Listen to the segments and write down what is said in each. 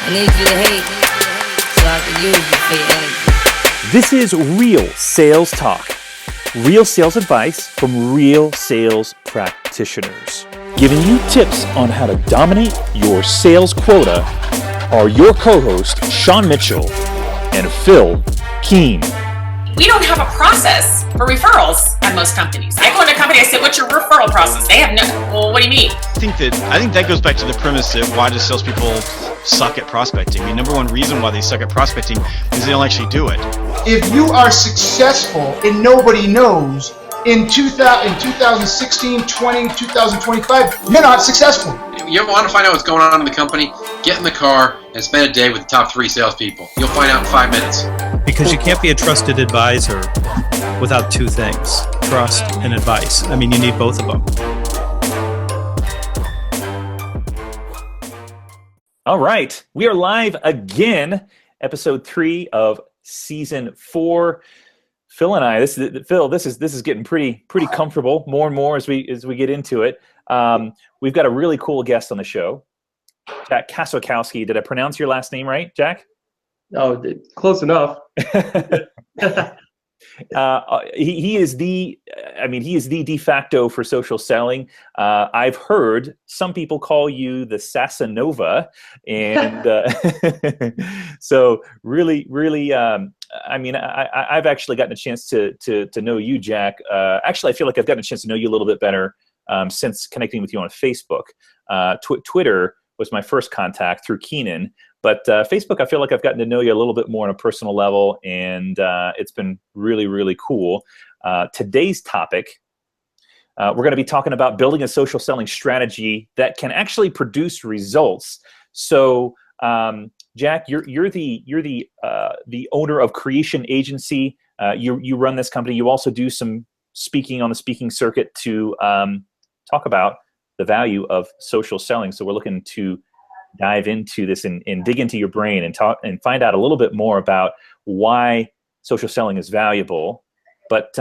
I need you to hate so I can use you for your energy. This is Real Sales Talk. Real sales advice from real sales practitioners. Giving you tips on how to dominate your sales quota are your co-hosts, Sean Mitchell and Phil Keene. We don't have a process for referrals at most companies. I go into a company, I say, what's your referral process? They have no, well, what do you mean? I think that goes back to the premise of why do salespeople suck at prospecting. I mean, number one reason why they suck at prospecting is they don't actually do it. If you are successful and nobody knows, in 2016, 20, 2025, you're not successful. You ever want to find out what's going on in the company? Get in the car and spend a day with the top 3 salespeople. You'll find out in 5 minutes. Because you can't be a trusted advisor without 2 things, trust and advice. I mean, you need both of them. All right, we are live again, episode 3 of season 4. Phil and I, this is getting pretty comfortable more and more as we get into it. We've got a really cool guest on the show, Jack Kosakowski. Did I pronounce your last name right, Jack? Oh, close enough. He is the de facto for social selling. I've heard some people call you the Sasanova, and so really, I've actually gotten a chance to know you, Jack. Actually, I feel like I've gotten a chance to know you a little bit better since connecting with you on Facebook. Twitter was my first contact through Keenan. But Facebook, I feel like I've gotten to know you a little bit more on a personal level, and it's been really cool. Today's topic, we're going to be talking about building a social selling strategy that can actually produce results. So, Jack, you're the owner of Creation Agency. You run this company. You also do some speaking on the speaking circuit to talk about the value of social selling. So we're looking to dive into this and dig into your brain and talk and find out a little bit more about why social selling is valuable. But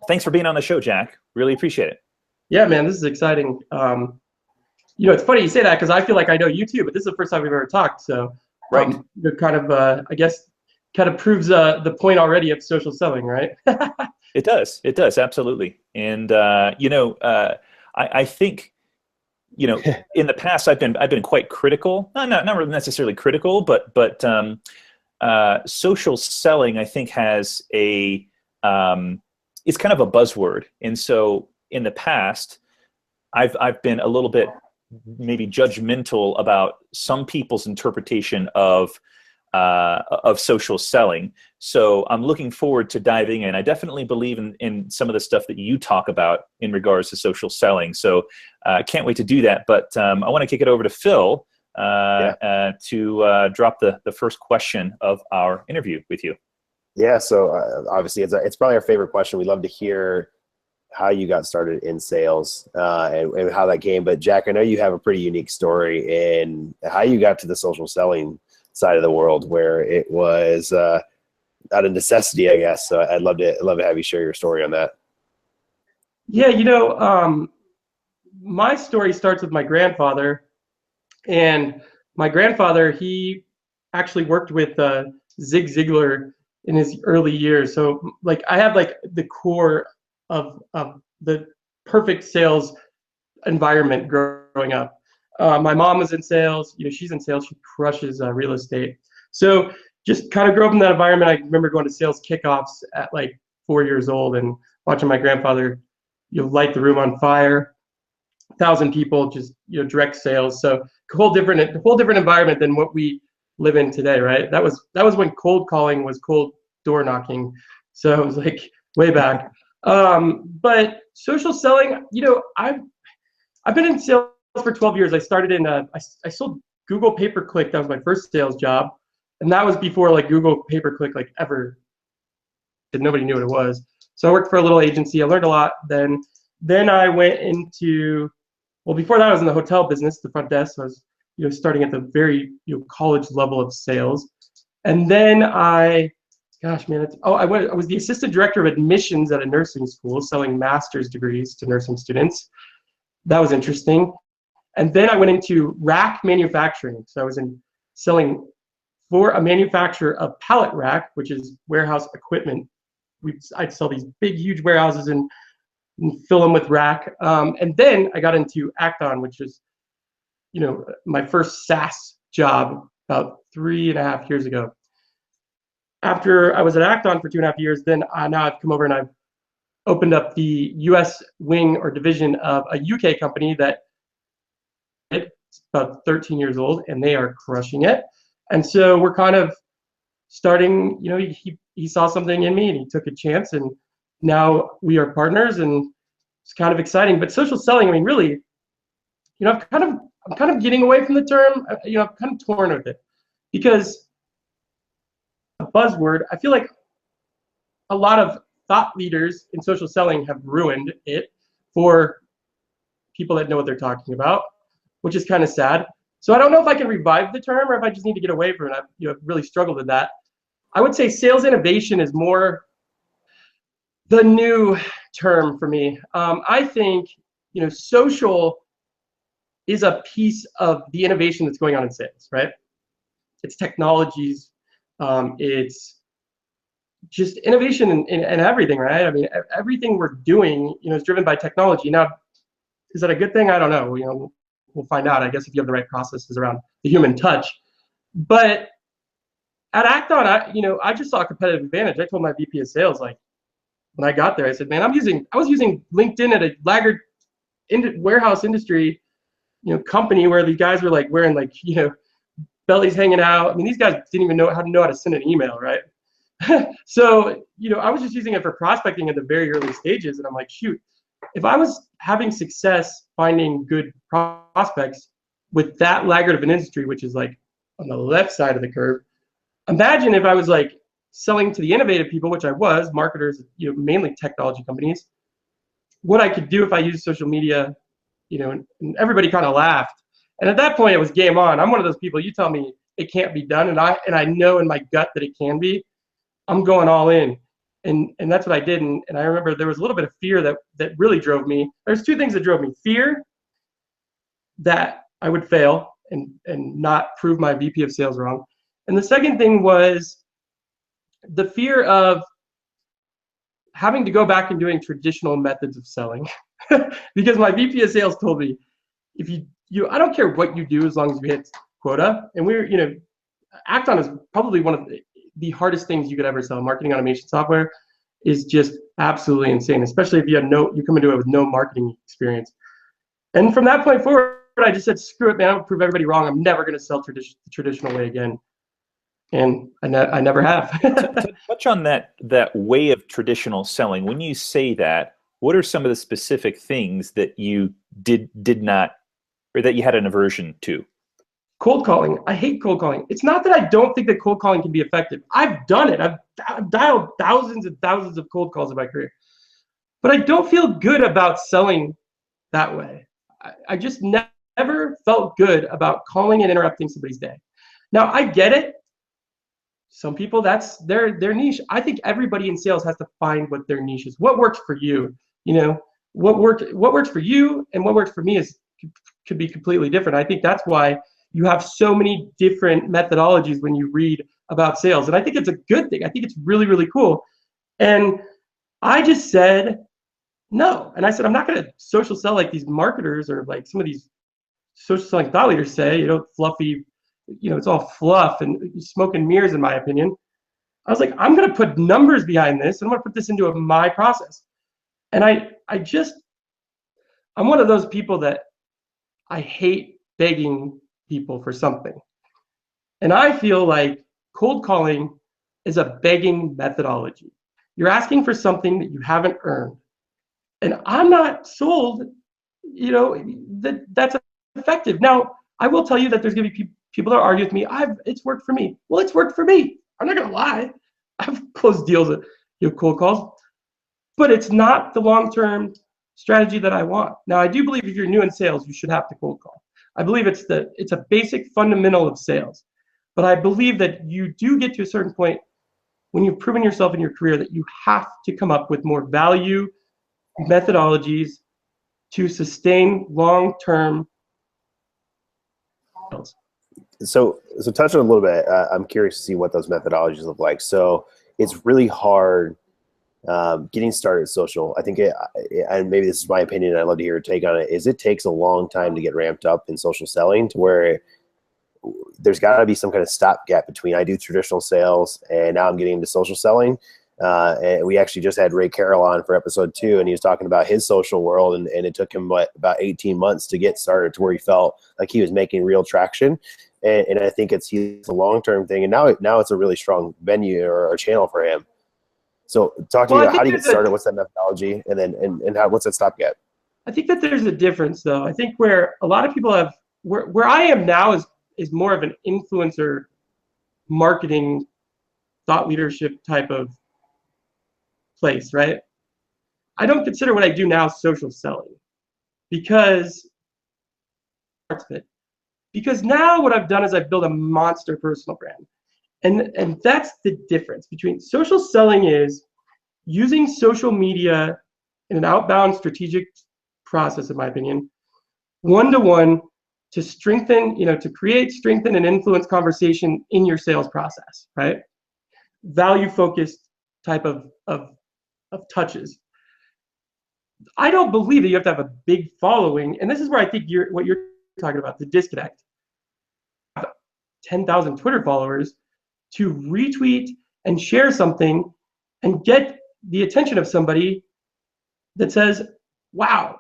thanks for being on the show, Jack. Really appreciate it. Yeah, man, this is exciting. It's funny you say that because I feel like I know you too, but this is the first time we've ever talked. So right, it kind of, I guess, kind of proves the point already of social selling, right? It does, absolutely. And I think, in the past, I've been quite critical. Not really necessarily critical, but social selling, I think, has it's kind of a buzzword. And so in the past, I've been a little bit maybe judgmental about some people's interpretation of social selling. So I'm looking forward to diving in. I definitely believe in some of the stuff that you talk about in regards to social selling. So I can't wait to do that. But I want to kick it over to Phil to drop the first question of our interview with you. Yeah, so obviously it's probably our favorite question. We'd love to hear how you got started in sales and how that came. But Jack, I know you have a pretty unique story in how you got to the social selling side of the world, where it was out of necessity, I guess. So I'd love to have you share your story on that. Yeah, my story starts with my grandfather, and my grandfather, he actually worked with Zig Ziglar in his early years. So like I have like the core of the perfect sales environment growing up. My mom was in sales. She's in sales. She crushes real estate. So just kind of grew up in that environment. I remember going to sales kickoffs at like 4 years old and watching my grandfather, light the room on fire. 1,000 people, just direct sales. So a whole different environment than what we live in today, right? That was when cold calling was cold door knocking. So it was like way back. But social selling, I've been in sales for 12 years. I started in I sold Google pay-per-click. That was my first sales job, and that was before like Google pay-per-click like ever. Nobody knew what it was. So I worked for a little agency. I learned a lot. Then I went into, before that I was in the hotel business, the front desk. So I was starting at the very college level of sales, and then I was the assistant director of admissions at a nursing school, selling master's degrees to nursing students. That was interesting. And then I went into rack manufacturing. So I was in selling for a manufacturer of pallet rack, which is warehouse equipment. I'd sell these big, huge warehouses and fill them with rack. And then I got into Acton, which is, my first SaaS job about 3.5 years ago. After I was at Acton for 2.5 years, then now I've come over and I've opened up the US wing or division of a UK company that it's about 13 years old, and they are crushing it. And so we're kind of starting, he saw something in me and he took a chance, and now we are partners, and it's kind of exciting. But social selling, I mean, really, I'm kind of getting away from the term. I'm kind of torn with it, because a buzzword, I feel like a lot of thought leaders in social selling have ruined it for people that know what they're talking about, which is kind of sad. So I don't know if I can revive the term or if I just need to get away from it. I've really struggled with that. I would say sales innovation is more the new term for me. I think, social is a piece of the innovation that's going on in sales, right? It's technologies, it's just innovation in everything, right? I mean, everything we're doing, is driven by technology. Now, is that a good thing? I don't know. We'll find out, I guess, if you have the right processes around the human touch. But at Acton, I just saw a competitive advantage. I told my VP of sales, like, when I got there, I said, man, I was using LinkedIn at a laggard warehouse industry, company where these guys were like wearing like, bellies hanging out. I mean, these guys didn't even know how to send an email, right? So, I was just using it for prospecting at the very early stages. And I'm like, shoot, if I was having success finding good prospects with that laggard of an industry, which is like on the left side of the curve, imagine if I was like selling to the innovative people, which I was, marketers, mainly technology companies, what I could do if I used social media, and everybody kind of laughed. And at that point, it was game on. I'm one of those people, you tell me it can't be done, and I know in my gut that it can be, I'm going all in. And that's what I did. And I remember there was a little bit of fear that really drove me. There's two things that drove me. Fear that I would fail and not prove my VP of sales wrong. And the second thing was the fear of having to go back and doing traditional methods of selling. Because my VP of sales told me, if I don't care what you do as long as you hit quota. And Acton is probably one of the hardest things you could ever sell. Marketing automation software is just absolutely insane, especially if you come into it with no marketing experience. And from that point forward, I just said, screw it, man, I'll prove everybody wrong. I'm never going to sell the traditional way again. And I never have. Touch on that way of traditional selling. When you say that, what are some of the specific things that you did not, or that you had an aversion to? Cold calling. I hate cold calling. It's not that I don't think that cold calling can be effective. I've done it. I've dialed thousands and thousands of cold calls in my career. But I don't feel good about selling that way. I just never felt good about calling and interrupting somebody's day. Now, I get it. Some people, that's their niche. I think everybody in sales has to find what their niche is. What works for you? What works for you and what works for me could be completely different. I think that's why you have so many different methodologies when you read about sales. And I think it's a good thing. I think it's really, really cool. And I just said no. And I said, I'm not going to social sell like these marketers or like some of these social selling thought leaders say, fluffy, it's all fluff and smoke and mirrors, in my opinion. I was like, I'm going to put numbers behind this. And I'm going to put this into my process. And I'm one of those people that I hate begging people for something. And I feel like cold calling is a begging methodology. You're asking for something that you haven't earned. And I'm not sold, that's effective. Now, I will tell you that there's going to be people that argue with me. It's worked for me. Well, it's worked for me. I'm not going to lie. I've closed deals with cold calls. But it's not the long-term strategy that I want. Now, I do believe if you're new in sales, you should have to cold call. I believe it's a basic fundamental of sales. But I believe that you do get to a certain point when you've proven yourself in your career that you have to come up with more value methodologies to sustain long-term sales. So touch on a little bit. I'm curious to see what those methodologies look like. So it's really hard getting started social. I think, and maybe this is my opinion, I'd love to hear your take on it, is it takes a long time to get ramped up in social selling to where there's got to be some kind of stopgap between I do traditional sales and now I'm getting into social selling. And we actually just had Ray Carroll on for episode 2, and he was talking about his social world, and it took him about 18 months to get started to where he felt like he was making real traction. And I think it's a long-term thing, and now it's a really strong venue or channel for him. So talk to me about how do you get started, what's that methodology, and then and how, what's that stopgap? I think that there's a difference, though. I think where a lot of people have, where I am now is more of an influencer marketing, thought leadership type of place, right? I don't consider what I do now social selling because now what I've done is I've built a monster personal brand. And that's the difference between social selling is using social media in an outbound strategic process, in my opinion, one-to-one to strengthen, to create, strengthen, and influence conversation in your sales process, right? Value-focused type of touches. I don't believe that you have to have a big following, and this is where I think what you're talking about, the disconnect. 10,000 Twitter followers to retweet and share something and get the attention of somebody that says, wow,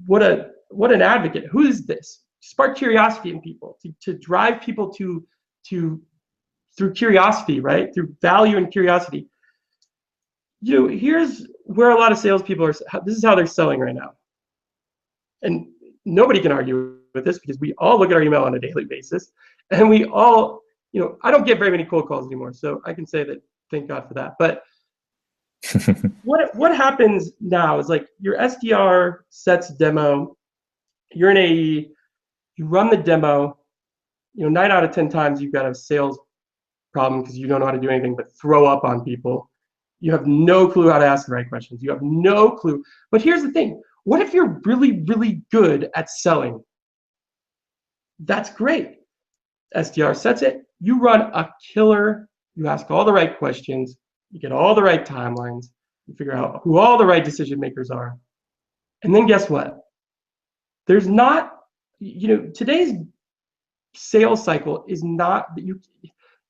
what an advocate. Who is this? Spark curiosity in people, to drive people to through curiosity, right? Through value and curiosity. Here's where a lot of salespeople this is how they're selling right now. And nobody can argue with this because we all look at our email on a daily basis, and we all, I don't get very many cold calls anymore, so I can say that, thank God for that. But what happens now is, like, your SDR sets demo, you're an AE, you run the demo, 9 out of 10 times you've got a sales problem because you don't know how to do anything but throw up on people. You have no clue how to ask the right questions. You have no clue. But here's the thing. What if you're really, really good at selling? That's great. SDR sets it. You run a killer. You ask all the right questions. You get all the right timelines. You figure out who all the right decision makers are. And then guess what? There's not, today's sales cycle is not that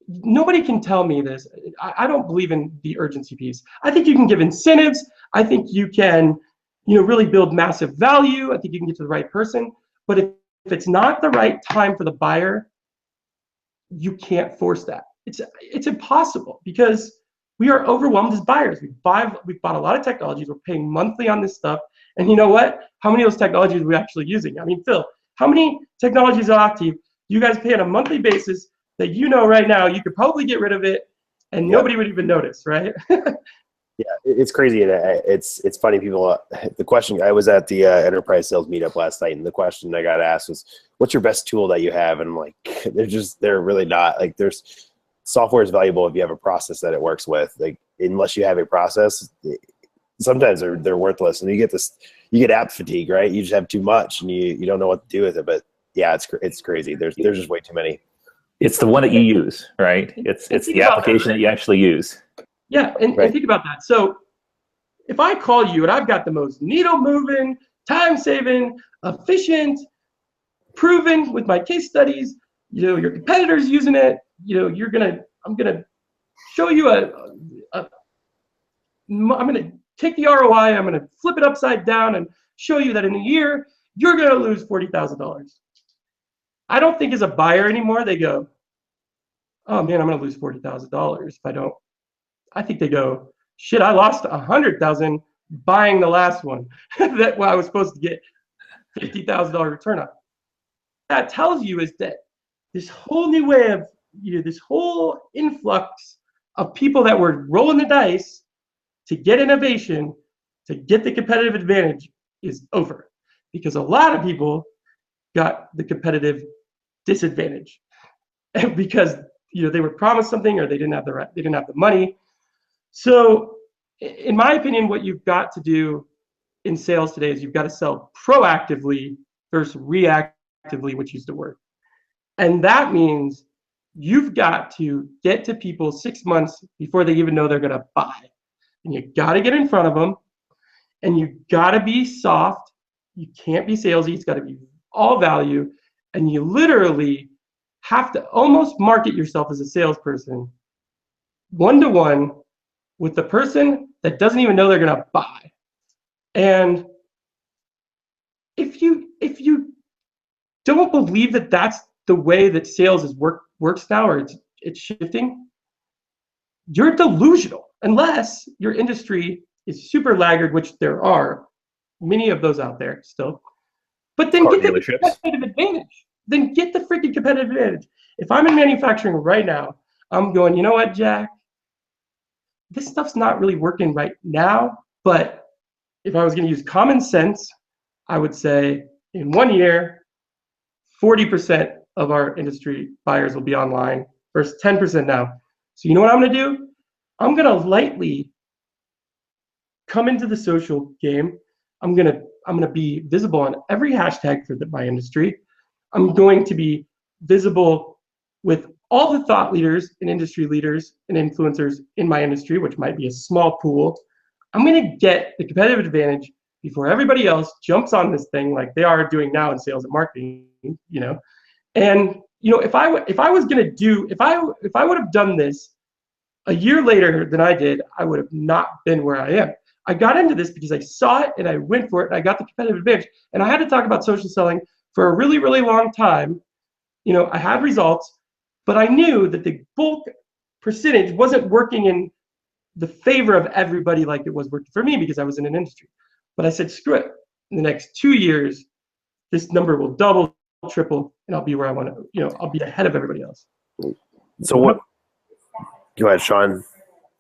nobody can tell me this. I don't believe in the urgency piece. I think you can give incentives. I think you can, really build massive value. I think you can get to the right person. But if it's not the right time for the buyer, you can't force that. It's impossible because we are overwhelmed as buyers. We've bought a lot of technologies. We're paying monthly on this stuff. And you know what? How many of those technologies are we actually using? I mean, Phil, how many technologies are active? You guys pay on a monthly basis that right now you could probably get rid of it and nobody would even notice, right? Yeah, it's crazy. And it's funny. People, the question, I was at the enterprise sales meetup last night, and the question I got asked was, what's your best tool that you have? And I'm like, they're really not. Like, software is valuable if you have a process that it works with. Like, unless you have a process, sometimes they're worthless. And you get app fatigue, right? You just have too much and you don't know what to do with it. But yeah, it's crazy. There's just way too many. It's the one that you use, right? It's the application that you actually use. Yeah, and think about that. So if I call you and I've got the most needle-moving, time-saving, efficient, proven with my case studies, your competitor's using it, I'm gonna show you I'm gonna take the ROI, I'm gonna flip it upside down and show you that in a year, you're gonna lose $40,000. I don't think as a buyer anymore, they go, oh man, I'm gonna lose $40,000 if I don't. I think they go, shit, I lost $100,000 buying the last one that I was supposed to get $50,000 return on. That tells you is that this whole new way of, this whole influx of people that were rolling the dice to get innovation, to get the competitive advantage is over, because a lot of people got the competitive disadvantage because they were promised something or they didn't have the money. So in my opinion, what you've got to do in sales today is you've got to sell proactively versus reactively, which used to work. And that means you've got to get to people 6 months before they even know they're going to buy. And you got to get in front of them, and you got to be soft. You can't be salesy. It's got to be all value. And you literally have to almost market yourself as a salesperson one-to-one with the person that doesn't even know they're going to buy. And if you don't believe that that's the way that sales works now, or it's shifting, you're delusional, unless your industry is super laggard, which there are many of those out there still. But then get the competitive advantage. Then get the freaking competitive advantage. If I'm in manufacturing right now, I'm going, you know what, Jack? This stuff's not really working right now, but if I was going to use common sense, I would say in 1 year, 40% of our industry buyers will be online versus 10% now. So you know what I'm going to do? I'm going to lightly come into the social game. I'm going to be visible on every hashtag for my industry. I'm going to be visible with all the thought leaders and industry leaders and influencers in my industry, which might be a small pool. I'm going to get the competitive advantage before everybody else jumps on this thing like they are doing now in sales and marketing, you know. And you know, if I would have done this a year later than I did, I would have not been where I am. I got into this because I saw it and I went for it and I got the competitive advantage. And I had to talk about social selling for a really, really long time. You know, I had results, but I knew that the bulk percentage wasn't working in the favor of everybody like it was working for me because I was in an industry. But I said, screw it. In the next 2 years, this number will double, triple, and I'll be where I want to, you know, I'll be ahead of everybody else. So what? Go ahead, Sean.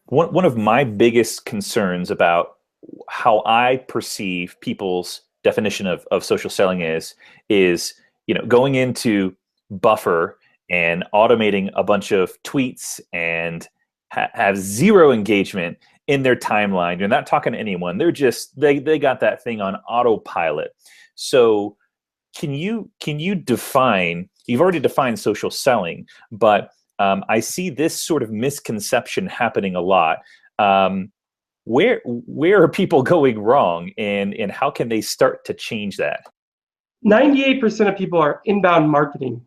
One of my biggest concerns about how I perceive people's definition of social selling is, you know, going into Buffer and automating a bunch of tweets and have zero engagement in their timeline. You're not talking to anyone. They're just, they got that thing on autopilot. So can you define, you've already defined social selling, but I see this sort of misconception happening a lot. Where are people going wrong, and how can they start to change that? 98% of people are inbound marketing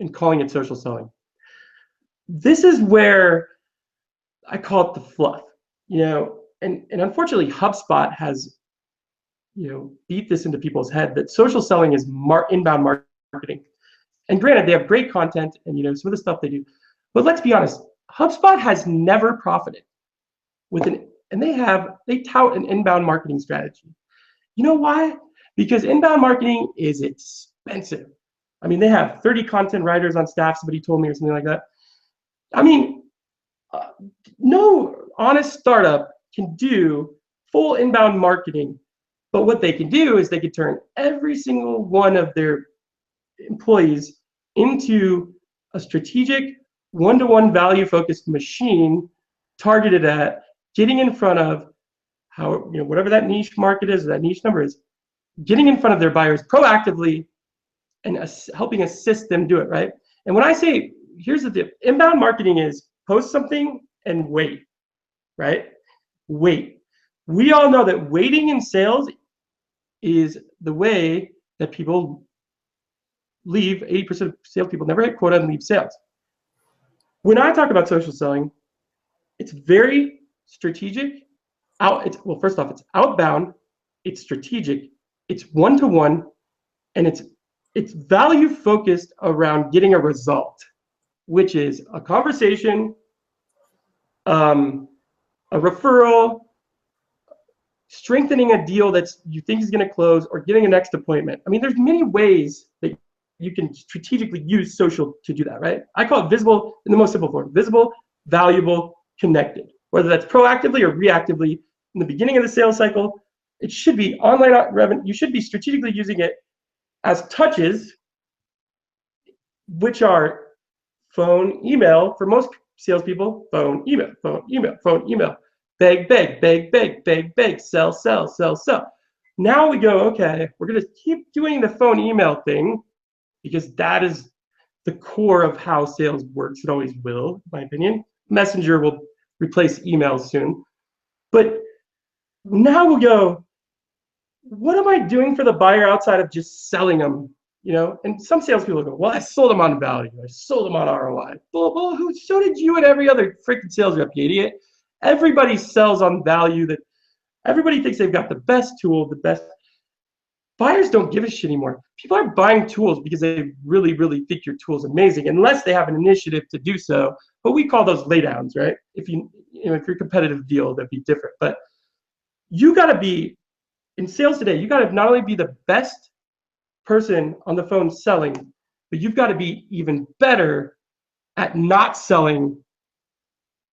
and calling it social selling. This is where I call it the fluff, you know, and unfortunately HubSpot has, you know, beat this into people's head that social selling is inbound marketing. And granted, they have great content and, you know, some of the stuff they do, but let's be honest, HubSpot has never profited with they tout an inbound marketing strategy. You know why? Because inbound marketing is expensive. I mean, they have 30 content writers on staff, somebody told me, or something like that. I mean, no honest startup can do full inbound marketing, but what they can do is they can turn every single one of their employees into a strategic, one-to-one value-focused machine targeted at getting in front of how, you know, whatever that niche market is, or that niche number is, getting in front of their buyers proactively and helping assist them do it, right? And when I say, here's the tip, inbound marketing is post something and wait, right? Wait. We all know that waiting in sales is the way that people leave. 80% of salespeople never hit quota and leave sales. When I talk about social selling, it's very strategic. Well, first off, it's outbound, it's strategic, it's one-to-one, and it's value focused around getting a result, which is a conversation, a referral, strengthening a deal that's you think is going to close, or getting a next appointment. I mean, there's many ways that you can strategically use social to do that, right? I call it visible in the most simple form: visible, valuable, connected. Whether that's proactively or reactively in the beginning of the sales cycle, it should be online revenue. You should be strategically using it as touches, which are phone, email. For most salespeople, phone, email, phone, email, phone, email. Beg, beg, beg, beg, beg, beg, sell, sell, sell, sell. Now we go, okay, we're going to keep doing the phone email thing because that is the core of how sales works. It always will, in my opinion. Messenger will replace emails soon. But now we'll go, what am I doing for the buyer outside of just selling them? You know, and some salespeople go, well, I sold them on value. I sold them on ROI. Well, so did you and every other freaking sales rep, you idiot. Everybody sells on value. That everybody thinks they've got the best tool, the best. Buyers don't give a shit anymore. People are buying tools because they really, really think your tool is amazing, unless they have an initiative to do so. But we call those laydowns, right? If you're a competitive deal, that'd be different. But you got to be in sales today. You got to not only be the best person on the phone selling, but you've got to be even better at not selling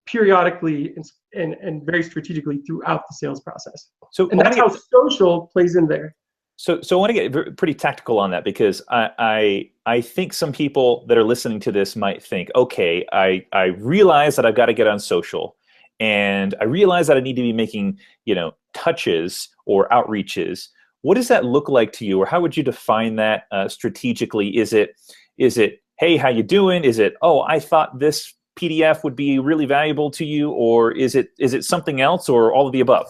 periodically and very strategically throughout the sales process. And that's how social plays in there. So I want to get pretty tactical on that, because I think some people that are listening to this might think, okay, I realize that I've got to get on social, and I realize that I need to be making, touches or outreaches. What does that look like to you, or how would you define that strategically? Is it, hey, how you doing? Is it, oh, I thought this PDF would be really valuable to you, or is it something else, or all of the above?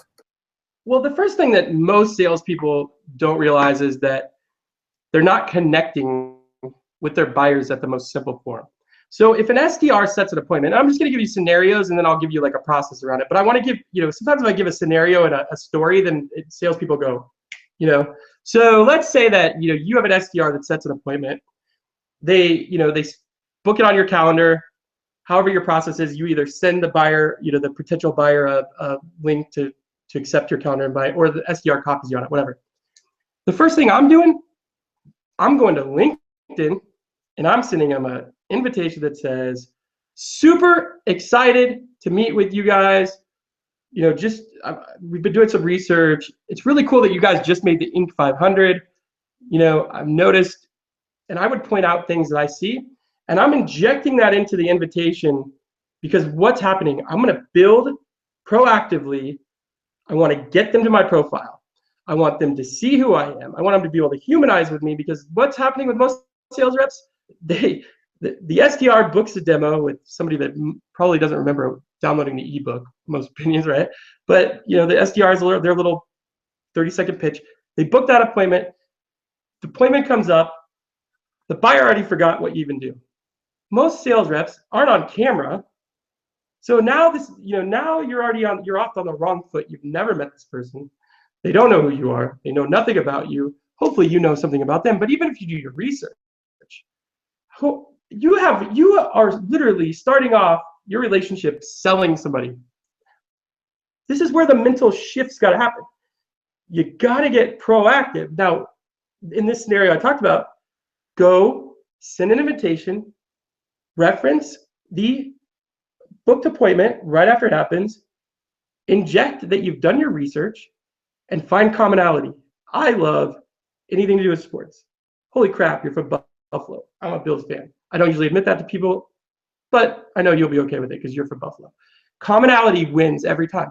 Well, the first thing that most salespeople don't realize is that they're not connecting with their buyers at the most simple form. So if an SDR sets an appointment, I'm just going to give you scenarios, and then I'll give you like a process around it. But I want to give, sometimes if I give a scenario and a story, then salespeople go, So let's say that you have an SDR that sets an appointment. They book it on your calendar. However your process is, you either send the buyer, the potential buyer, a link to accept your calendar invite, or the SDR copies you on it, whatever. The first thing I'm doing, I'm going to LinkedIn and I'm sending them an invitation that says, super excited to meet with you guys. We've been doing some research. It's really cool that you guys just made the Inc. 500. I've noticed, and I would point out things that I see, and I'm injecting that into the invitation, because what's happening, I'm going to build proactively. I want to get them to my profile. I want them to see who I am. I want them to be able to humanize with me, because what's happening with most sales reps, the SDR books a demo with somebody that probably doesn't remember downloading the ebook, most opinions, right? But the SDRs, their little 30-second pitch, they book that appointment. The appointment comes up. The buyer already forgot what you even do. Most sales reps aren't on camera. So now now you're off on the wrong foot. You've never met this person. They don't know who you are. They know nothing about you. Hopefully you know something about them. But even if you do your research, you are literally starting off your relationship selling somebody. This is where the mental shift's got to happen. You got to get proactive. Now, in this scenario I talked about, go send an invitation, reference the booked appointment right after it happens, inject that you've done your research, and find commonality. I love anything to do with sports. Holy crap, you're from Buffalo. I'm a Bills fan. I don't usually admit that to people, but I know you'll be okay with it because you're from Buffalo. Commonality wins every time.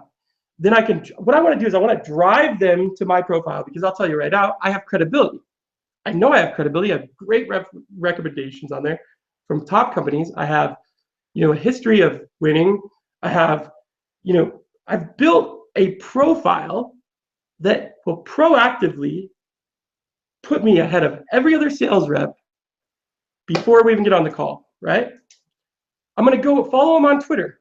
Then what I want to do is I want to drive them to my profile, because I'll tell you right now, I have credibility. I know I have credibility. I have great recommendations on there from top companies. I have, a history of winning. I have, I've built a profile that will proactively put me ahead of every other sales rep before we even get on the call, right? I'm going to go follow them on Twitter.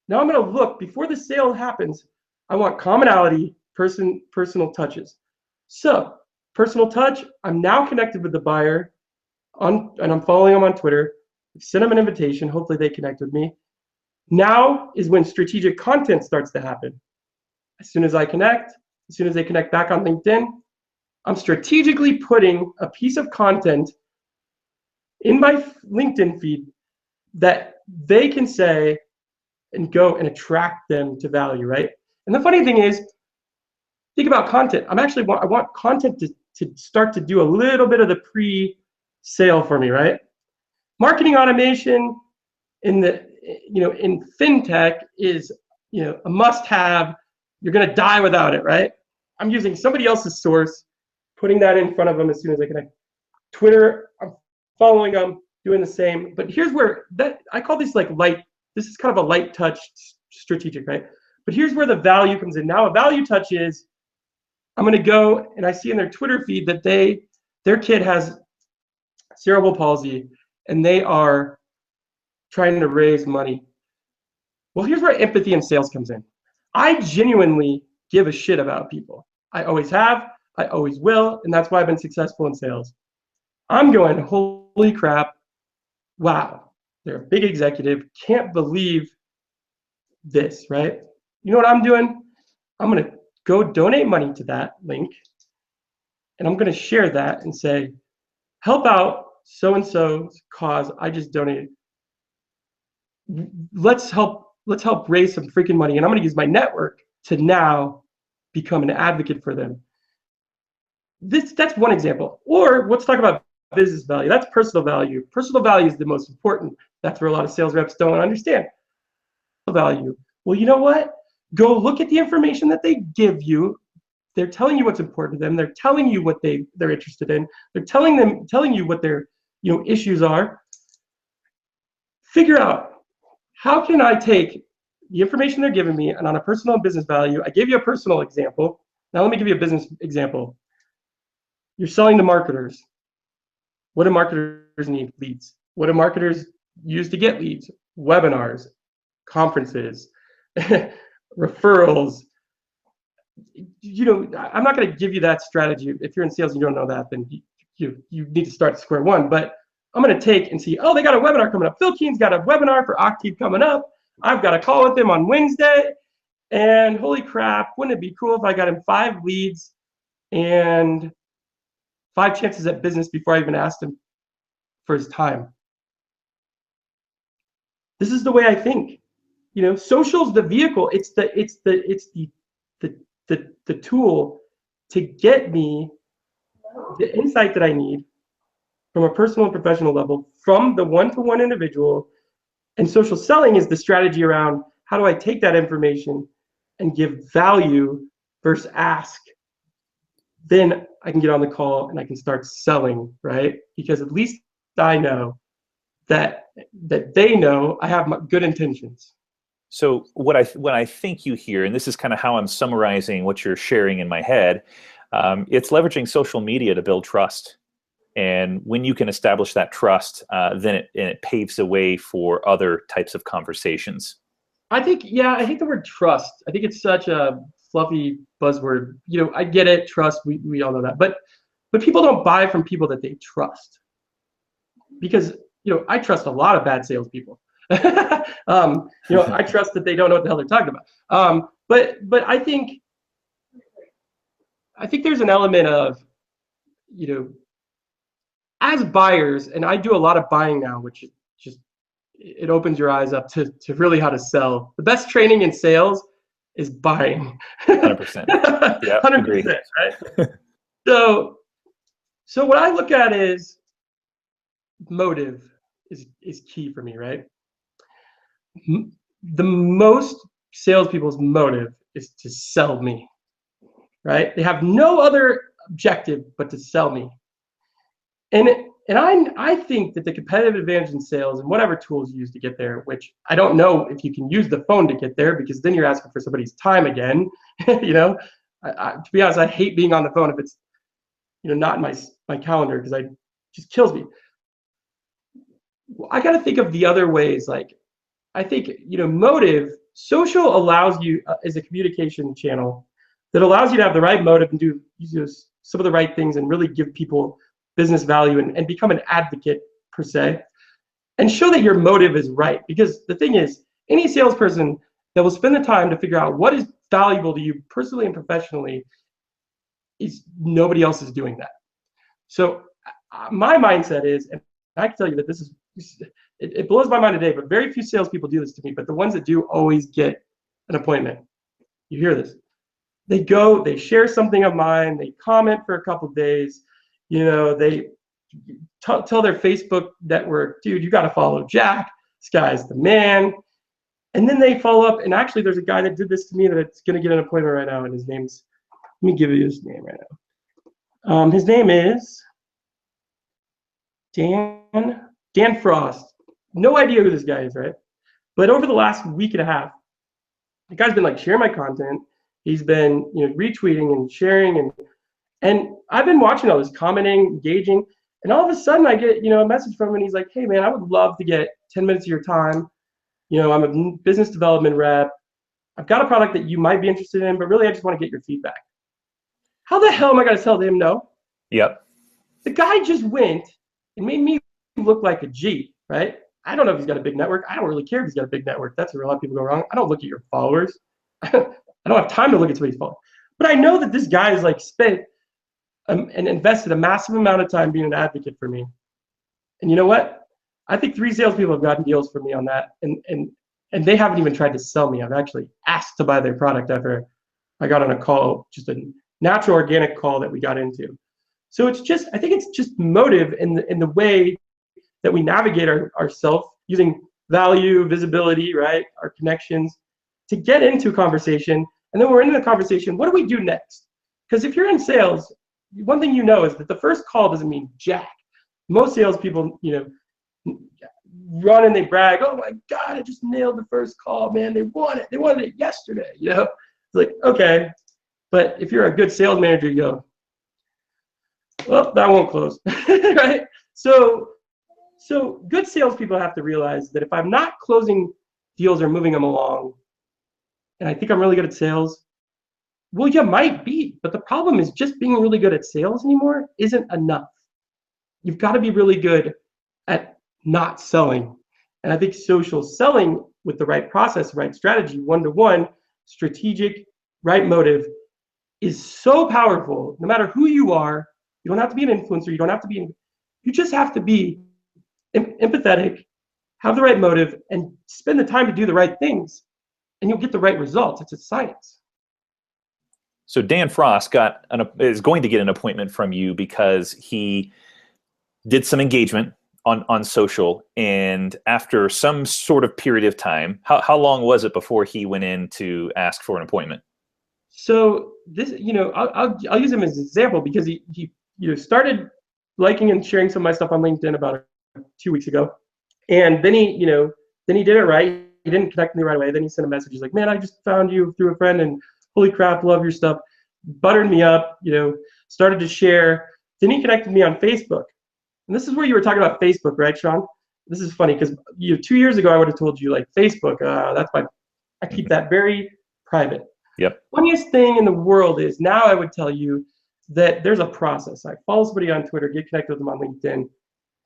Now I'm going to look, before the sale happens, I want commonality, personal touches. So personal touch, I'm now connected with the buyer and I'm following them on Twitter. Send them an invitation. Hopefully they connect with me. Now is when strategic content starts to happen. As soon as they connect back on LinkedIn, I'm strategically putting a piece of content in my LinkedIn feed that they can say and go and attract them to value, right? And the funny thing is, think about content. I want content to start to do a little bit of the pre-sale for me, right? Marketing automation in fintech is, a must-have. You're gonna die without it, right? I'm using somebody else's source, putting that in front of them as soon as I connect. Twitter, I'm following them. doing the same. But here's where I call this like light. This is kind of a light touch strategic, right? But here's where the value comes in. Now a value touch is, I'm going to go and I see in their Twitter feed that their kid has cerebral palsy and they are trying to raise money. Well, here's where empathy and sales comes in. I genuinely give a shit about people. I always have, I always will, and that's why I've been successful in sales. I'm going, holy crap, wow, they're a big executive, can't believe this, right? You know what I'm doing? I'm going to go donate money to that link, and I'm going to share that and say, help out so-and-so's cause I just donated. Let's help raise some freaking money, and I'm going to use my network to now become an advocate for them. That's one example. Or let's talk about business value. That's personal value. Personal value is the most important. That's where a lot of sales reps don't understand. Value. Well, you know what? Go look at the information that they give you. They're telling you what's important to them. They're telling you what they're interested in. They're telling you what their issues are. Figure out, how can I take the information they're giving me, and on a personal and business value, I gave you a personal example. Now let me give you a business example. You're selling to marketers. What do marketers need? Leads. What do marketers use to get leads? Webinars, conferences, referrals. I'm not going to give you that strategy. If you're in sales and you don't know that, then you need to start at square one. But I'm going to take and see, oh, they got a webinar coming up. Phil Keen's got a webinar for Octave coming up. I've got a call with him on Wednesday. And holy crap, wouldn't it be cool if I got him 5 leads and 5 chances at business before I even asked him for his time? This is the way I think. Social's the vehicle. It's the tool to get me the insight that I need from a personal and professional level, from the one-to-one individual. And social selling is the strategy around, how do I take that information and give value versus ask? Then I can get on the call and I can start selling, right? Because at least I know that they know I have good intentions. So what I think you hear, and this is kind of how I'm summarizing what you're sharing in my head, it's leveraging social media to build trust. And when you can establish that trust, then it paves the way for other types of conversations. I think the word trust. I think it's such a fluffy buzzword. I get it, trust. We all know that, but people don't buy from people that they trust, because I trust a lot of bad salespeople. I trust that they don't know what the hell they're talking about. But I think there's an element of, as buyers, and I do a lot of buying now, which just, it opens your eyes up to really how to sell. The best training in sales is buying. 100%. Yeah, 100%, agree. right? So what I look at is motive is key for me, right? The most salespeople's motive is to sell me, right? They have no other objective but to sell me. And I think that the competitive advantage in sales, and whatever tools you use to get there, which I don't know if you can use the phone to get there, because then you're asking for somebody's time again. To be honest, I hate being on the phone if it's not in my calendar, because it just kills me. I got to think of the other ways. Like, I think motive. Social allows you as a communication channel that allows you to have the right motive and do some of the right things and really give people business value and become an advocate per se, and show that your motive is right. Because the thing is, any salesperson that will spend the time to figure out what is valuable to you personally and professionally, nobody else is doing that. So my mindset is, and I can tell you that it blows my mind today, but very few salespeople do this to me, but the ones that do always get an appointment. You hear this. They go, they share something of mine, they comment for a couple of days, they tell their Facebook network, dude, you got to follow Jack. This guy's the man. And then they follow up. And actually, there's a guy that did this to me that's going to get an appointment right now. And his name's, let me give you his name right now. His name is Dan Dan Frost. No idea who this guy is, right? But over the last week and a half, the guy's been like sharing my content. He's been, retweeting and sharing, and I've been watching all this, commenting, engaging, and all of a sudden I get, a message from him, and he's like, "Hey man, I would love to get 10 minutes of your time. I'm a business development rep. I've got a product that you might be interested in, but really I just want to get your feedback." How the hell am I going to tell him no? Yep. The guy just went and made me look like a G, right? I don't know if he's got a big network. I don't really care if he's got a big network. That's where a lot of people go wrong. I don't look at your followers. I don't have time to look at somebody's followers. But I know that this guy is like spent and invested a massive amount of time being an advocate for me. And you know what? I think 3 salespeople have gotten deals for me on that. And they haven't even tried to sell me. I've actually asked to buy their product after I got on a call, just a natural organic call that we got into. So I think it's just motive in the way that we navigate ourselves using value, visibility, right? Our connections to get into a conversation. And then we're in the conversation. What do we do next? Because if you're in sales, one thing is that the first call doesn't mean jack. Most salespeople, run and they brag, "Oh my God, I just nailed the first call, man. They wanted it yesterday." It's like, okay. But if you're a good sales manager, you go, "Well, that won't close," right? So good salespeople have to realize that if I'm not closing deals or moving them along, and I think I'm really good at sales, well, you might be, but the problem is just being really good at sales anymore isn't enough. You've got to be really good at not selling. And I think social selling with the right process, right strategy, one-to-one, strategic, right motive is so powerful. No matter who you are, you don't have to be an influencer. You just have to be empathetic, have the right motive, and spend the time to do the right things, and you'll get the right results. It's a science. So Dan Frost is going to get an appointment from you because he did some engagement on social, and after some sort of period of time, how long was it before he went in to ask for an appointment? So this, I'll use him as an example because he started liking and sharing some of my stuff on LinkedIn about 2 weeks ago, and then he did it right. He didn't connect me right away. Then he sent a message. He's like, "Man, I just found you through a friend, and holy crap, love your stuff." Buttered me up, started to share. Then he connected me on Facebook. And this is where you were talking about Facebook, right, Sean? This is funny because 2 years ago I would have told you like Facebook. I keep that very private. Yep. Funniest thing in the world is now I would tell you that there's a process. I follow somebody on Twitter, get connected with them on LinkedIn,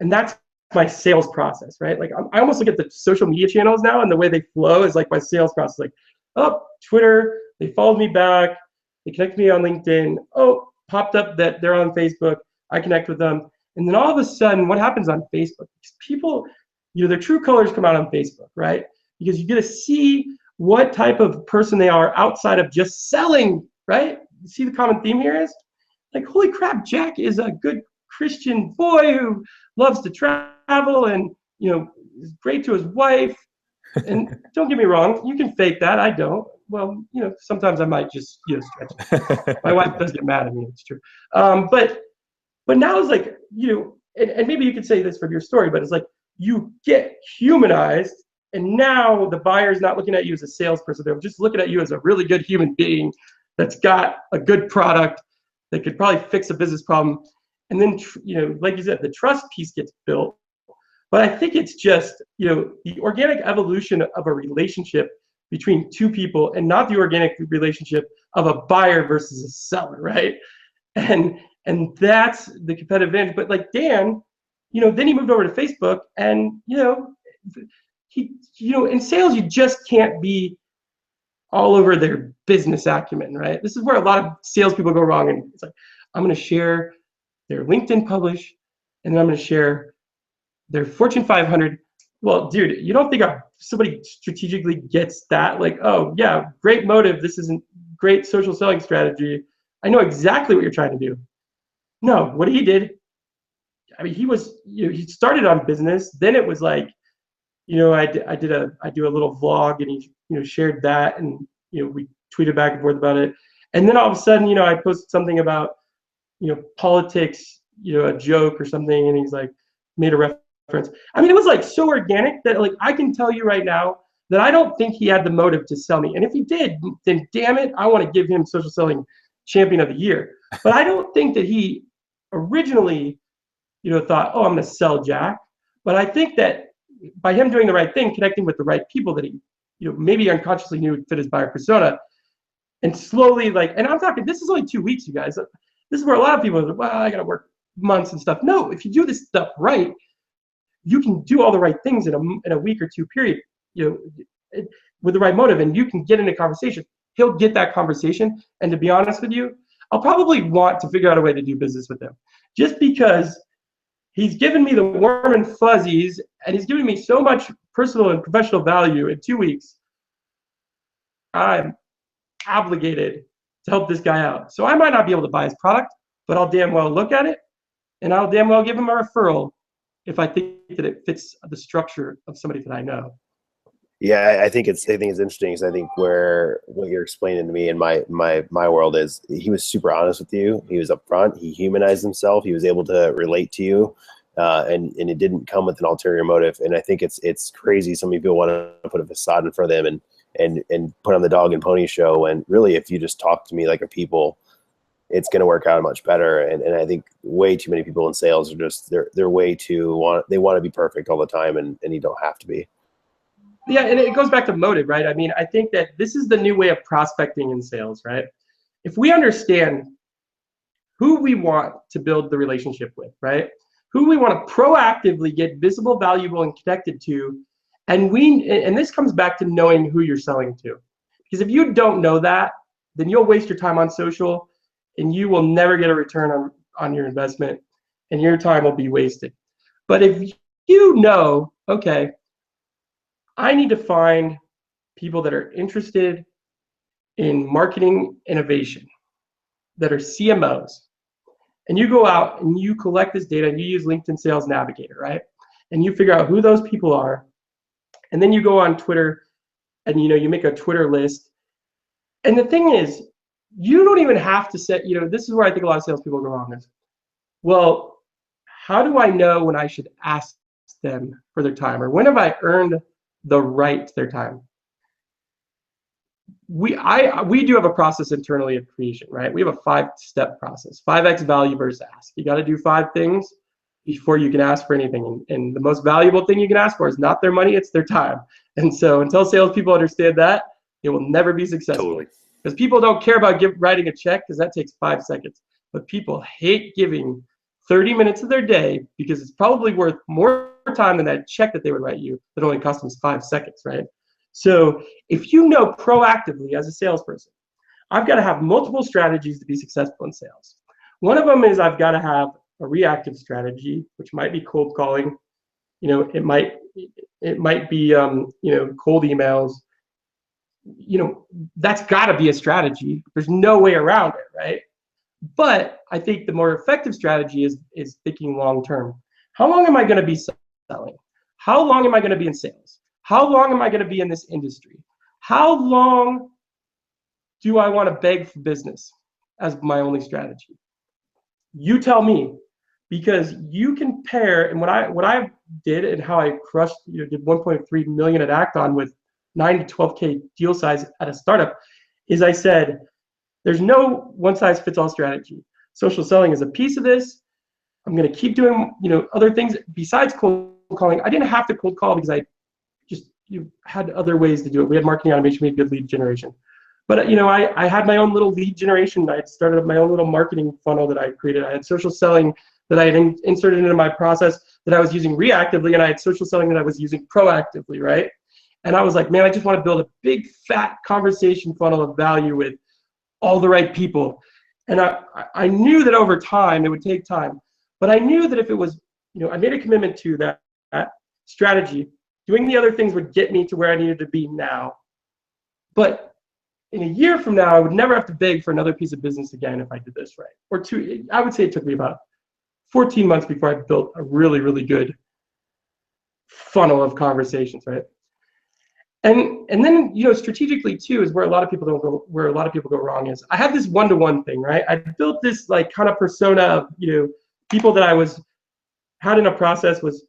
and that's my sales process, right? Like I almost look at the social media channels now and the way they flow is like my sales process. Like, oh, Twitter, they followed me back, they connected me on LinkedIn. Oh, popped up that they're on Facebook. I connect with them. And then all of a sudden, what happens on Facebook? People, their true colors come out on Facebook, right? Because you get to see what type of person they are outside of just selling, right? You see the common theme here is? Like, holy crap, Jack is a good Christian boy who loves to travel and, is great to his wife. And don't get me wrong, you can fake that. I don't. Well, sometimes I might just, stretch it. My wife does get mad at me. It's true. But now it's like, and maybe you could say this from your story, but it's like you get humanized, and now the buyer's not looking at you as a salesperson. They're just looking at you as a really good human being that's got a good product that could probably fix a business problem. And then, like you said, the trust piece gets built. But I think it's just, the organic evolution of a relationship between two people and not the organic relationship of a buyer versus a seller, right? And that's the competitive advantage. But like Dan, then he moved over to Facebook, and he, in sales you just can't be all over their business acumen, right? This is where a lot of salespeople go wrong, and it's like, I'm going to share their LinkedIn publish, and then I'm going to share their Fortune 500. Well, dude, you don't think somebody strategically gets that? Like, oh yeah, great motive. This isn't great social selling strategy. I know exactly what you're trying to do. No, what he did, I mean, he was, he started on business. Then it was like, I do a little vlog, and he, shared that, and we tweeted back and forth about it. And then all of a sudden, I posted something about, politics, a joke or something, and he's like, made a friends. I mean, it was like so organic that like I can tell you right now that I don't think he had the motive to sell me. And if he did, then damn it, I want to give him social selling champion of the year. But I don't think that he originally, thought, oh, I'm going to sell Jack. But I think that by him doing the right thing, connecting with the right people that he, maybe unconsciously knew would fit his buyer persona, and slowly and I'm talking, this is only 2 weeks, you guys. This is where a lot of people are like, well, I got to work months and stuff. No, if you do this stuff right, you can do all the right things in a week or two period, with the right motive, and you can get into conversation. He'll get that conversation. And to be honest with you, I'll probably want to figure out a way to do business with him, just because he's given me the warm and fuzzies, and he's given me so much personal and professional value in 2 weeks. I'm obligated to help this guy out. So I might not be able to buy his product, but I'll damn well look at it, and I'll damn well give him a referral if I think that it fits the structure of somebody that I know. Yeah, I think it's interesting, because I think where what you're explaining to me in my world is he was super honest with you. He was upfront. He humanized himself. He was able to relate to you, and it didn't come with an ulterior motive. And I think it's crazy. So many people want to put a facade in front of them and put on the dog and pony show. And really, if you just talk to me like a people, it's going to work out much better. And I think way too many people in sales are just they're way too they want to be perfect all the time, and you don't have to be. Yeah, and it goes back to motive, right? I mean, I think that this is the new way of prospecting in sales, right? If we understand who we want to build the relationship with, right? Who we want to proactively get visible, valuable, and connected to, and this comes back to knowing who you're selling to. Because if you don't know that, then you'll waste your time on social, and you will never get a return on your investment, and your time will be wasted. But if you know, okay, I need to find people that are interested in marketing innovation, that are CMOs. And you go out and you collect this data, and you use LinkedIn Sales Navigator, right? And you figure out who those people are. And then you go on Twitter, and you make a Twitter list. And the thing is, you don't even have to set, this is where I think a lot of salespeople go wrong is, well, how do I know when I should ask them for their time? Or when have I earned the right to their time? We do have a process internally of creation, right? We have a 5-step process. 5x value versus ask. You got to do 5 things before you can ask for anything. And the most valuable thing you can ask for is not their money, it's their time. And so until salespeople understand that, it will never be successful. Totally. Because people don't care about writing a check, because that takes 5 seconds. But people hate giving 30 minutes of their day, because it's probably worth more time than that check that they would write you that only cost them 5 seconds, right? So if you know proactively as a salesperson, I've got to have multiple strategies to be successful in sales. One of them is I've got to have a reactive strategy, which might be cold calling. It might be cold emails. That's got to be a strategy. There's no way around it, right? But I think the more effective strategy is thinking long term. How long am I going to be selling? How long am I going to be in sales? How long am I going to be in this industry? How long do I want to beg for business as my only strategy? You tell me, because you can pair, and what I did and how I crushed, did 1.3 million at Acton with 9 to 12K deal size at a startup, is I said, there's no one size fits all strategy. Social selling is a piece of this. I'm going to keep doing, other things besides cold calling. I didn't have to cold call because I just had other ways to do it. We had marketing automation, we had good lead generation. But I had my own little lead generation. I had started up my own little marketing funnel that I created. I had social selling that I had inserted into my process that I was using reactively, and I had social selling that I was using proactively, right? And I was like, man, I just want to build a big fat conversation funnel of value with all the right people. And I knew that over time, it would take time, but I knew that if it was, I made a commitment to that strategy, doing the other things would get me to where I needed to be now. But in a year from now, I would never have to beg for another piece of business again if I did this right. Or 2, I would say it took me about 14 months before I built a really, really good funnel of conversations, right? And then strategically too is where a lot of people go wrong is I had this one-to-one thing, right? I built this kind of persona of people that I had in a process was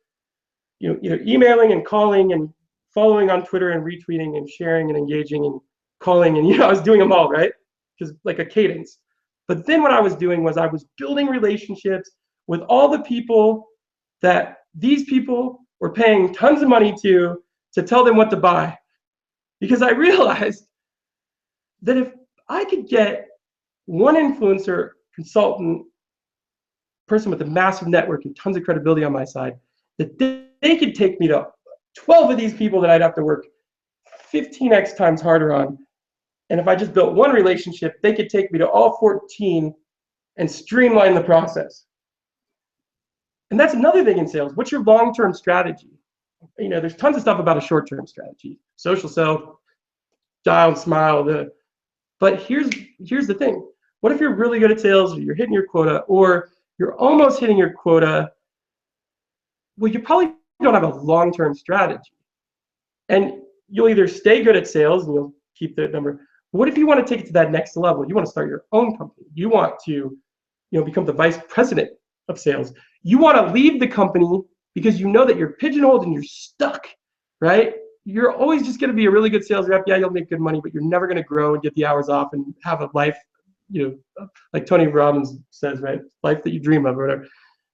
either emailing and calling and following on Twitter and retweeting and sharing and engaging and calling, and I was doing them all, right? Just like a cadence. But then what I was doing was I was building relationships with all the people that these people were paying tons of money to tell them what to buy. Because I realized that if I could get one influencer, consultant, person with a massive network and tons of credibility on my side, that they could take me to 12 of these people that I'd have to work 15x times harder on. And if I just built one relationship, they could take me to all 14 and streamline the process. And that's another thing in sales. What's your long-term strategy? There's tons of stuff about a short-term strategy. Social sell, dial and smile. But here's the thing. What if you're really good at sales, or you're hitting your quota, or you're almost hitting your quota? Well, you probably don't have a long-term strategy. And you'll either stay good at sales and you'll keep the number. What if you want to take it to that next level? You want to start your own company. You want to, become the vice president of sales. You want to leave the company because you know that you're pigeonholed and you're stuck, right? You're always just going to be a really good sales rep. Yeah, you'll make good money, but you're never going to grow and get the hours off and have a life, like Tony Robbins says, right? Life that you dream of or whatever.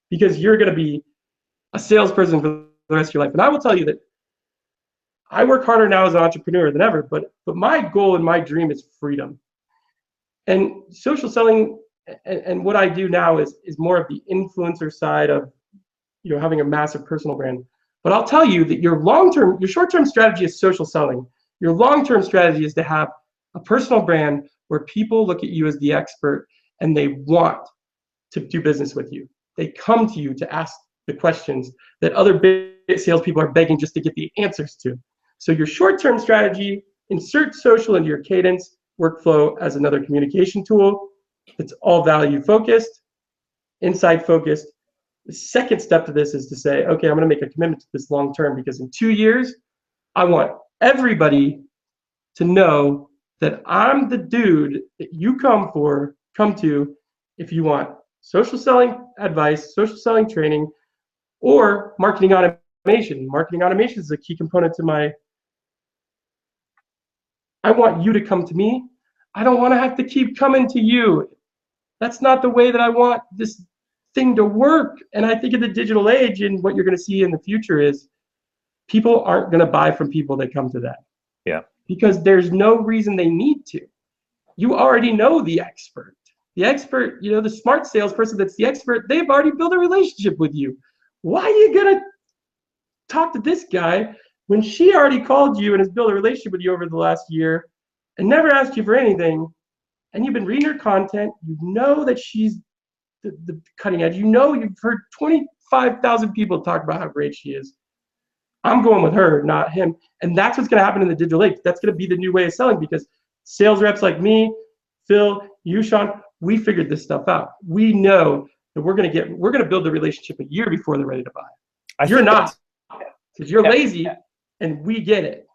Because you're going to be a salesperson for the rest of your life. And I will tell you that I work harder now as an entrepreneur than ever, but my goal and my dream is freedom. And social selling and what I do now is more of the influencer side of, having a massive personal brand. But I'll tell you that your short-term strategy is social selling. Your long-term strategy is to have a personal brand where people look at you as the expert and they want to do business with you. They come to you to ask the questions that other big salespeople are begging just to get the answers to. So your short-term strategy, insert social into your cadence workflow as another communication tool. It's all value focused, insight focused. The second step to this is to say, okay, I'm going to make a commitment to this long term, because in 2 years, I want everybody to know that I'm the dude that you come to if you want social selling advice, social selling training, or marketing automation. Marketing automation is a key component to I want you to come to me. I don't want to have to keep coming to you. That's not the way that I want this thing to work. And I think in the digital age, and what you're going to see in the future is people aren't going to buy from people that come to them. Yeah. Because there's no reason they need to. You already know the expert. The expert, the smart salesperson that's the expert, they've already built a relationship with you. Why are you going to talk to this guy when she already called you and has built a relationship with you over the last year and never asked you for anything? And you've been reading her content. You know that she's the cutting edge. You've heard 25,000 people talk about how great she is. I'm going with her, not him. And that's what's going to happen in the digital age. That's going to be the new way of selling, because sales reps like me, Phil, you, Sean, we figured this stuff out. We know that we're going to build the relationship a year before they're ready to buy. You're not, because you're lazy, and we get it.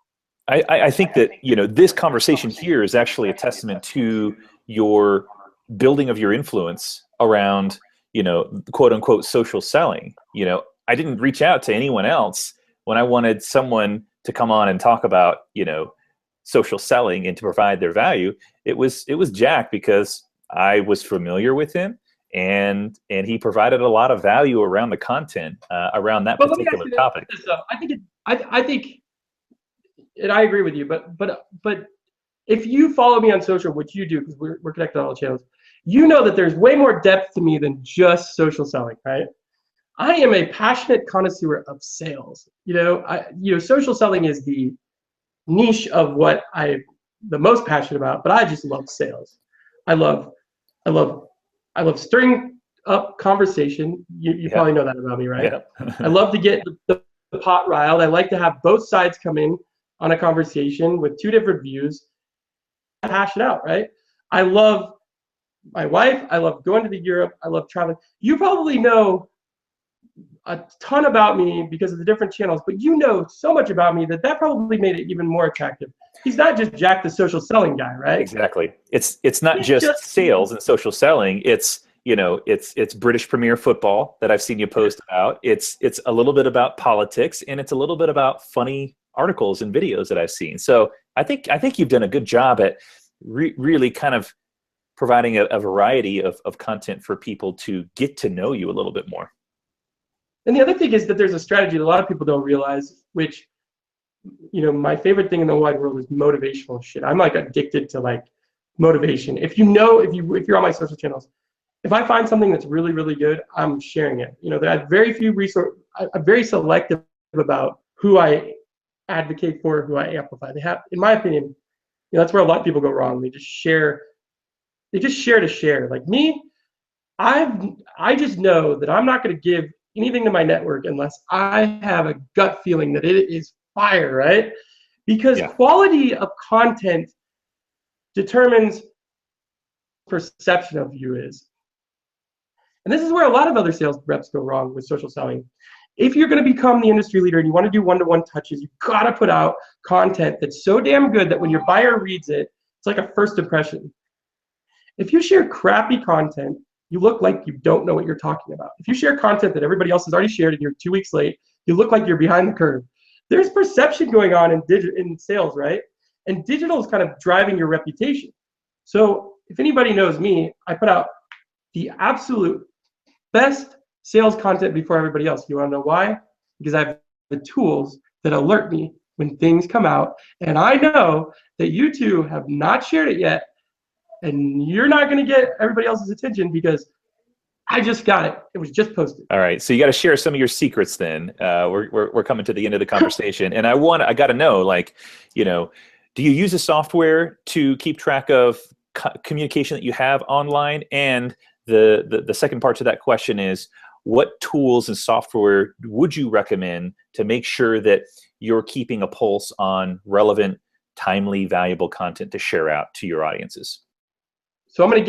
I think that, this conversation here is actually a testament to your building of your influence around, quote unquote, social selling. I didn't reach out to anyone else when I wanted someone to come on and talk about, social selling and to provide their value. It was Jack, because I was familiar with him, and he provided a lot of value around the content around that particular topic. I think, and I agree with you, but if you follow me on social, which you do, because we're connected on all channels, you know that there's way more depth to me than just social selling, right? I am a passionate connoisseur of sales. Social selling is the niche of what I'm the most passionate about, but I just love sales. I love stirring up conversation. You probably know that about me, right? Yeah. I love to get the pot riled. I like to have both sides come in on a conversation with two different views, hash it out, right? I love my wife. I love going to Europe. I love traveling. You probably know a ton about me because of the different channels, but you know so much about me that probably made it even more attractive. He's not just Jack the social selling guy, right? Exactly. It's not just sales and social selling. It's it's British Premier Football that I've seen you post about. It's a little bit about politics, and it's a little bit about funny articles and videos that I've seen. So I think you've done a good job at really kind of providing a variety of content for people to get to know you a little bit more. And the other thing is that there's a strategy that a lot of people don't realize, which, my favorite thing in the wide world is motivational shit. I'm like addicted to like motivation. If you're on my social channels, if I find something that's really, really good, I'm sharing it. There are very few resources. I'm very selective about who I advocate for, who I amplify. They have, in my opinion, that's where a lot of people go wrong. They just share to share. Like me, I just know that I'm not going to give anything to my network unless I have a gut feeling that it is fire, right? Because quality of content determines perception of you is. And this is where a lot of other sales reps go wrong with social selling. If you're going to become the industry leader and you want to do one-to-one touches, you've got to put out content that's so damn good that when your buyer reads it, it's like a first impression. If you share crappy content, you look like you don't know what you're talking about. If you share content that everybody else has already shared and you're 2 weeks late, you look like you're behind the curve. There's perception going on in sales, right? And digital is kind of driving your reputation. So if anybody knows me, I put out the absolute best sales content before everybody else. You want to know why? Because I have the tools that alert me when things come out. And I know that you two have not shared it yet. And you're not going to get everybody else's attention because I just got it. It was just posted. All right. So you got to share some of your secrets then. We're coming to the end of the conversation. And I got to know, do you use a software to keep track of communication that you have online? And the second part to that question is, what tools and software would you recommend to make sure that you're keeping a pulse on relevant, timely, valuable content to share out to your audiences? So I'm going to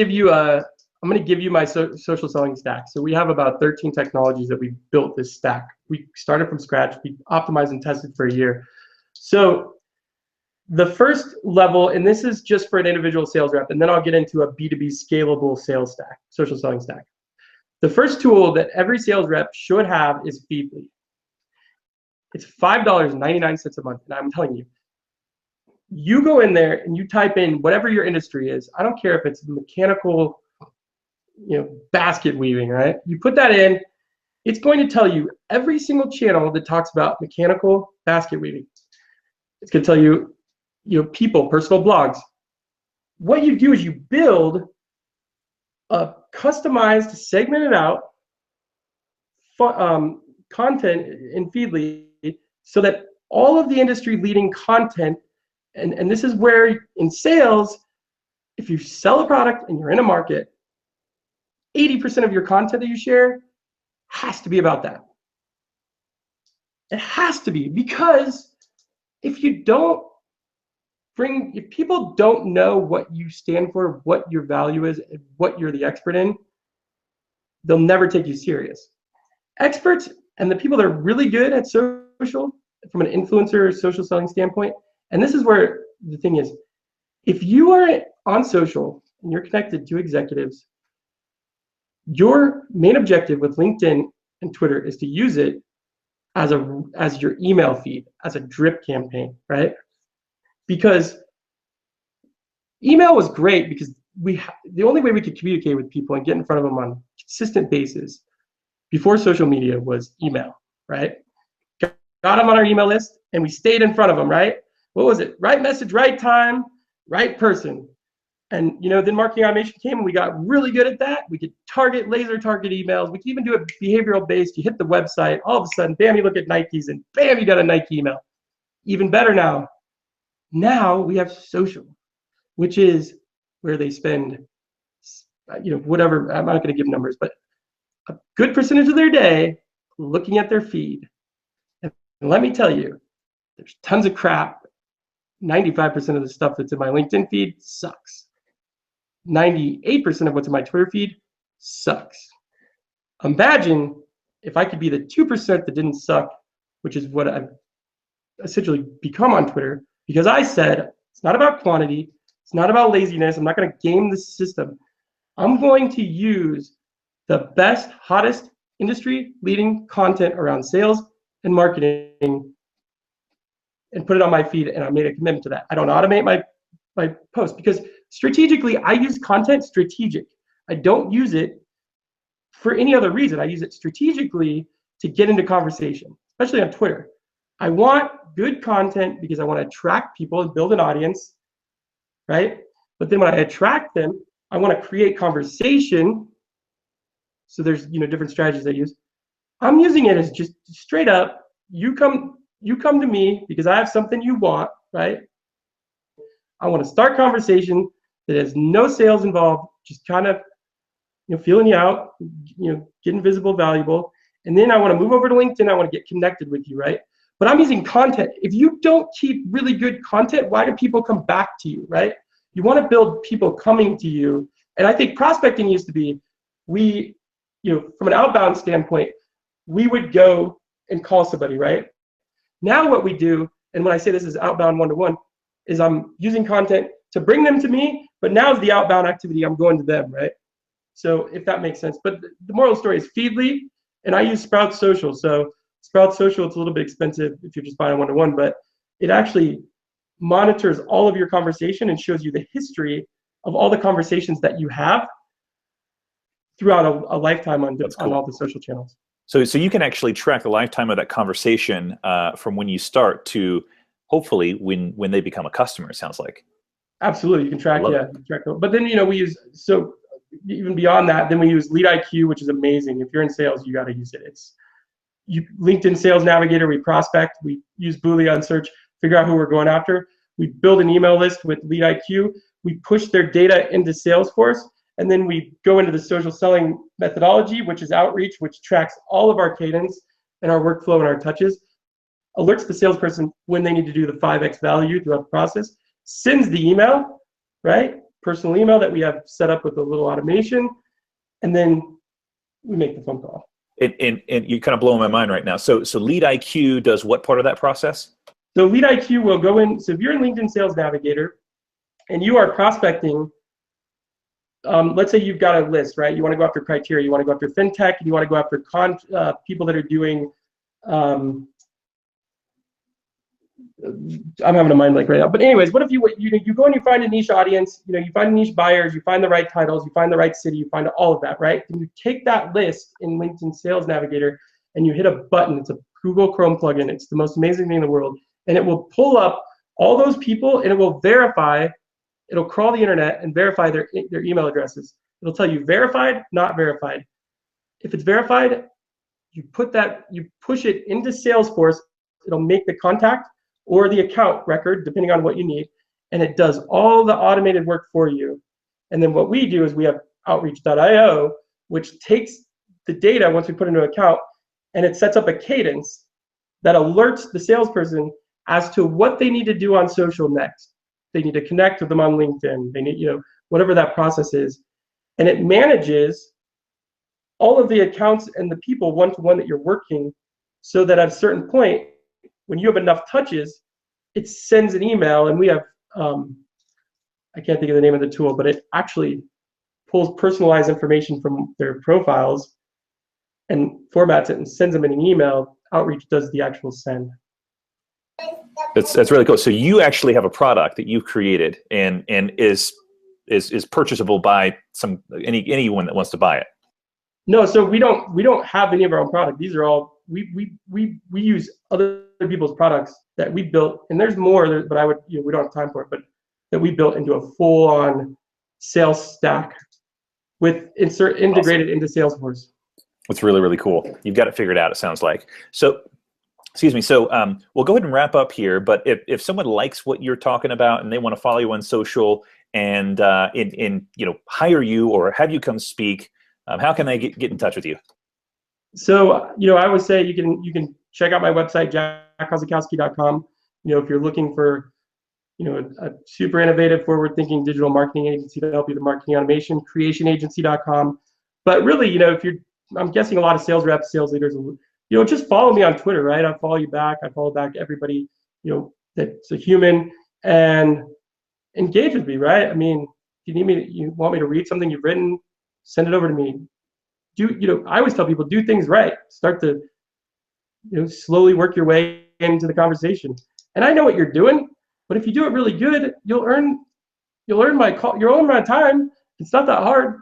give you my social selling stack. So we have about 13 technologies that we built this stack. We started from scratch. We optimized and tested for a year. So the first level, and this is just for an individual sales rep, and then I'll get into a B2B scalable sales stack, social selling stack. The first tool that every sales rep should have is Feedly. It's $5.99 a month, and I'm telling you, you go in there and you type in whatever your industry is. I don't care if it's mechanical, basket weaving, right? You put that in, it's going to tell you every single channel that talks about mechanical basket weaving. It's going to tell you, people, personal blogs. What you do is you build a customized, segmented out content in Feedly so that all of the industry leading content, and this is where in sales, if you sell a product and you're in a market, 80% of your content that you share has to be about that. It has to be, because if people don't know what you stand for, what your value is, and what you're the expert in, they'll never take you serious. Experts and the people that are really good at social, from an influencer or social selling standpoint, and this is where the thing is, if you are on social and you're connected to executives, your main objective with LinkedIn and Twitter is to use it as your email feed, as a drip campaign, right? Because email was great because the only way we could communicate with people and get in front of them on a consistent basis before social media was email, right? Got them on our email list and we stayed in front of them, right? What was it? Right message, right time, right person. And then marketing automation came and we got really good at that. We could laser target emails. We could even do it behavioral based. You hit the website, all of a sudden, bam, you look at Nikes and bam, you got a Nike email. Even better now. Now we have social, which is where they spend, whatever, I'm not going to give numbers, but a good percentage of their day looking at their feed. And let me tell you, there's tons of crap. 95% of the stuff that's in my LinkedIn feed sucks. 98% of what's in my Twitter feed sucks. Imagine if I could be the 2% that didn't suck, which is what I've essentially become on Twitter, because I said it's not about quantity, it's not about laziness, I'm not going to game the system. I'm going to use the best, hottest industry leading content around sales and marketing and put it on my feed, and I made a commitment to that. I don't automate my post because strategically I use content strategic. I don't use it for any other reason. I use it strategically to get into conversation, especially on Twitter. I want good content because I want to attract people and build an audience, right? But then when I attract them, I want to create conversation. So there's different strategies I use. I'm using it as just straight up, you come to me because I have something you want, right? I want to start conversation that has no sales involved, just kind of feeling you out, getting visible, valuable. And then I want to move over to LinkedIn. I want to get connected with you, right? But I'm using content. If you don't keep really good content, why do people come back to you, right? You want to build people coming to you. And I think prospecting used to be, from an outbound standpoint, we would go and call somebody, right? Now what we do, and when I say this is outbound one-to-one, is I'm using content to bring them to me, but now is the outbound activity, I'm going to them, right? So if that makes sense. But the moral of the story is Feedly, and I use Sprout Social. So Sprout Social, it's a little bit expensive if you're just buying a one-to-one, but it actually monitors all of your conversation and shows you the history of all the conversations that you have throughout a lifetime on all the social channels. So you can actually track the lifetime of that conversation from when you start to hopefully when they become a customer, it sounds like. Absolutely, you can track, track. But then, we use, so even beyond that, then we use Lead IQ, which is amazing. If you're in sales, you got to use it. It's LinkedIn Sales Navigator, we prospect, we use Boolean search, figure out who we're going after. We build an email list with Lead IQ. We push their data into Salesforce, and then we go into the social selling methodology, which is outreach, which tracks all of our cadence and our workflow and our touches, alerts the salesperson when they need to do the 5x value throughout the process, sends the email, right? Personal email that we have set up with a little automation, and then we make the phone call. And you kind of blowing my mind right now. So Lead IQ does what part of that process? So Lead IQ will go in. So if you're in LinkedIn Sales Navigator and you are prospecting, let's say you've got a list, right? You want to go after criteria. You want to go after fintech, and you want to go after people that are doing. I'm having a mind blank right now. But anyways, what if you go and you find a niche audience, you find niche buyers, you find the right titles, you find the right city, you find all of that, right? And you take that list in LinkedIn Sales Navigator and you hit a button. It's a Google Chrome plugin. It's the most amazing thing in the world. And it will pull up all those people and it will verify, it'll crawl the internet and verify their email addresses. It'll tell you verified, not verified. If it's verified, you push it into Salesforce, it'll make the contact or the account record, depending on what you need, and it does all the automated work for you. And then what we do is we have outreach.io, which takes the data once we put it into an account, and it sets up a cadence that alerts the salesperson as to what they need to do on social next. They need to connect with them on LinkedIn. They need, whatever that process is. And it manages all of the accounts and the people one-to-one that you're working, so that at a certain point, when you have enough touches, it sends an email, and we have, I can't think of the name of the tool, but it actually pulls personalized information from their profiles and formats it and sends them in an email. Outreach does the actual send. That's really cool. So you actually have a product that you've created and is purchasable by anyone that wants to buy it. No, so we don't have any of our own product. These are all we use other people's products that we built, and there's more, but we don't have time for it, but that we built into a full-on sales stack with integrated into Salesforce. It's really, really cool. You've got it figured out, it sounds like. So, excuse me. So we'll go ahead and wrap up here, but if someone likes what you're talking about and they want to follow you on social and hire you or have you come speak, how can they get in touch with you? So, I would say you can check out my website, jackkosakowski.com. If you're looking for, a super innovative, forward-thinking digital marketing agency to help you with marketing automation, creationagency.com. But really, I'm guessing a lot of sales reps, sales leaders, just follow me on Twitter, right? I follow you back. I follow back everybody, that's a human, and engage with me, right? I mean, if you want me to read something you've written, send it over to me. I always tell people, do things right. Start to, slowly work your way into the conversation. And I know what you're doing, but if you do it really good, you'll earn your own amount of time. It's not that hard.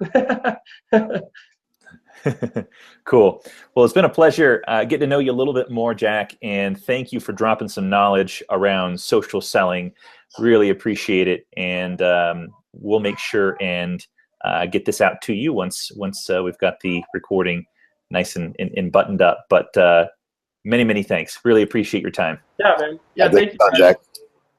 Cool. Well, it's been a pleasure getting to know you a little bit more, Jack, and thank you for dropping some knowledge around social selling. Really appreciate it, and we'll make sure and get this out to you once we've got the recording nice and buttoned up. But many thanks. Really appreciate your time. Yeah, man. Yeah, Thank you, Jack.